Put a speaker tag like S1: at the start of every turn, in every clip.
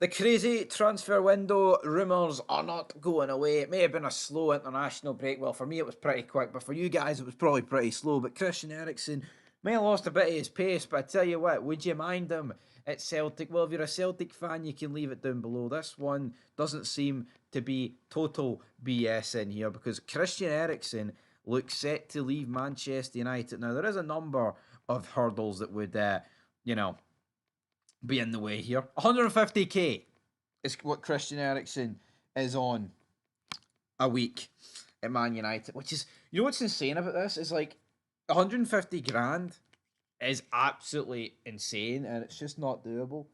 S1: The crazy transfer window rumours are not going away. It may have been a slow international break. Well, for me, it was pretty quick, but for you guys, it was probably pretty slow. But Christian Eriksen may have lost a bit of his pace, but I tell you what, would you mind him at Celtic? Well, if you're a Celtic fan, you can leave it down below. This one doesn't seem to be total BS in here because Christian Eriksen looks set to leave Manchester United. Now, there is a number of hurdles that would, you know, be in the way here. 150k is what Christian Eriksen is on a week at Man United, which is, you know what's insane about this is like 150 grand is absolutely insane and it's just not doable.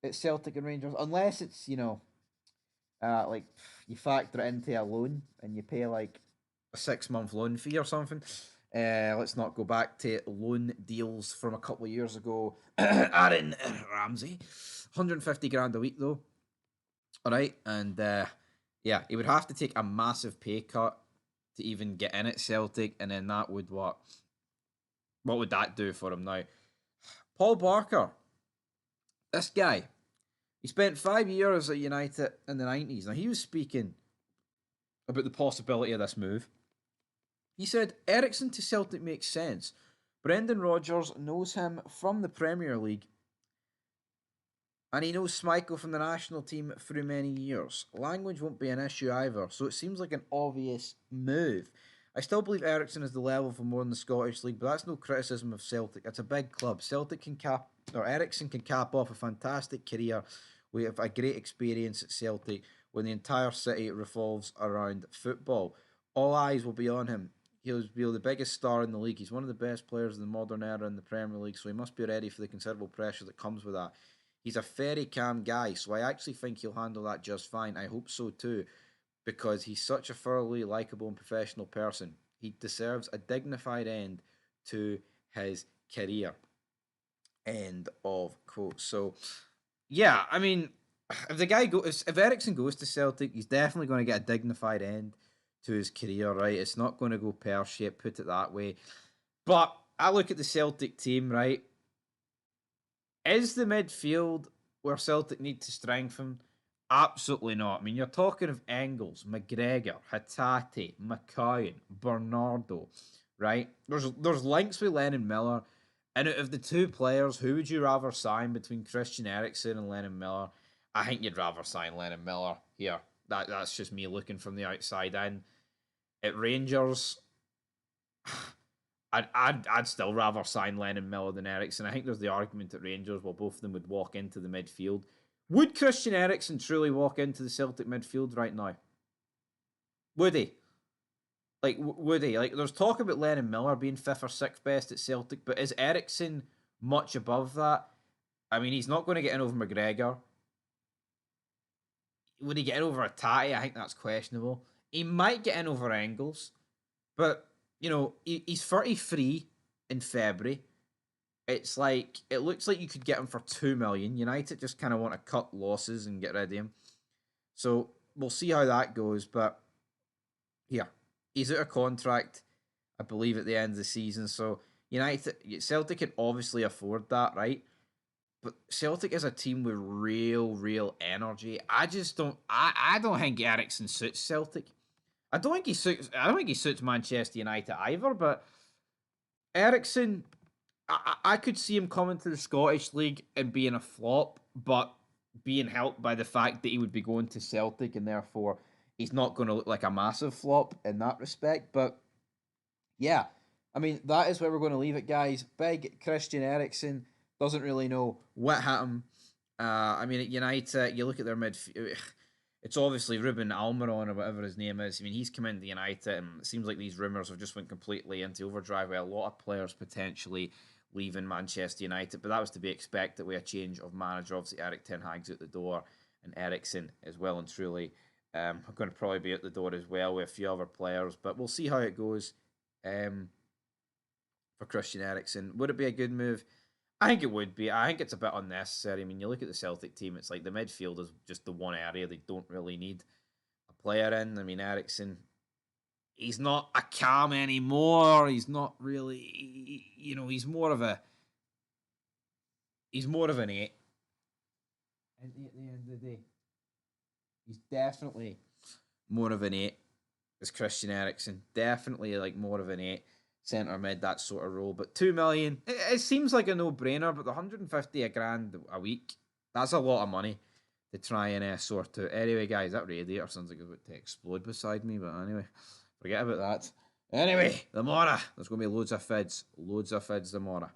S1: It's Celtic and Rangers unless it's, like you factor it into a loan and you pay like a 6 month loan fee or something. Let's not go back to loan deals from a couple of years ago. Aaron Ramsey, 150 grand a week though. All right, and yeah, he would have to take a massive pay cut to even get in at Celtic, and then that would what would that do for him now? Paul Barker, this guy, he spent 5 years at United in the 90s. Now he was speaking about the possibility of this move. He said Eriksen to Celtic makes sense. Brendan Rodgers knows him from the Premier League and he knows Schmeichel from the national team through many years. Language won't be an issue either, so it seems like an obvious move. I still believe Eriksen is the level for more in the Scottish League, but that's no criticism of Celtic. It's a big club. Eriksen can cap off a fantastic career. We have a great experience at Celtic when the entire city revolves around football. All eyes will be on him. He'll be the biggest star in the league. He's one of the best players in the modern era in the Premier League, so he must be ready for the considerable pressure that comes with that. He's a very calm guy, so I actually think he'll handle that just fine. I hope so too, because he's such a thoroughly likable and professional person. He deserves a dignified end to his career. End of quote. So, yeah, I mean, if Eriksen goes to Celtic, he's definitely going to get a dignified end to his career, right? It's not going to go pear shaped, put it that way. But I look at the Celtic team, right? Is the midfield where Celtic need to strengthen? Absolutely not. I mean, you're talking of Engels, McGregor, Hatate, McCowan, Bernardo, right? There's links with Lennon Miller. And out of the two players, who would you rather sign between Christian Eriksen and Lennon Miller? I think you'd rather sign Lennon Miller here. That's just me looking from the outside in. At Rangers, I'd still rather sign Lennon Miller than Eriksen. I think there's the argument at Rangers where both of them would walk into the midfield. Would Christian Eriksen truly walk into the Celtic midfield right now? Would he? Like, would he? Like, there's talk about Lennon Miller being fifth or sixth best at Celtic, but is Eriksen much above that? I mean, he's not going to get in over McGregor. Would he get in over Hatate? I think that's questionable. He might get in over Engels, but he's 33 in February. It's like it looks like you could get him for 2 million. United just kind of want to cut losses and get rid of him. So we'll see how that goes. But yeah, he's out of contract, I believe, at the end of the season. So Celtic can obviously afford that, right? But Celtic is a team with real energy. I don't think Eriksen suits Celtic. I don't think he suits Manchester United either. But Eriksen, I could see him coming to the Scottish League and being a flop, but being helped by the fact that he would be going to Celtic and therefore he's not going to look like a massive flop in that respect. But yeah, I mean, that is where we're going to leave it, guys. Big Christian Eriksen doesn't really know what happened. I mean, at United, you look at their midfield. It's obviously Ruben Almiron or whatever his name is. I mean, he's come into United, and it seems like these rumours have just went completely into overdrive with a lot of players potentially leaving Manchester United. But that was to be expected with a change of manager. Obviously, Erik Ten Hag's out the door, and Eriksen is well and truly going to probably be at the door as well with a few other players. But we'll see how it goes for Christian Eriksen. Would it be a good move? I think it would be. I think it's a bit unnecessary. I mean, you look at the Celtic team, it's like the midfield is just the one area they don't really need a player in. I mean, Eriksen, he's not a cam anymore. He's not really, he's more of an eight. And isn't he, at the end of the day? He's definitely more of an 8 as Christian Eriksen. Definitely like more of an 8 centre mid, that sort of role. But 2 million, it seems like a no brainer, but the 150 a grand a week, that's a lot of money to try and sort out. Anyway, guys, that radiator sounds like it's about to explode beside me, but anyway, forget about that. Anyway, the Mora. There's going to be loads of fids. Loads of fids, the Mora.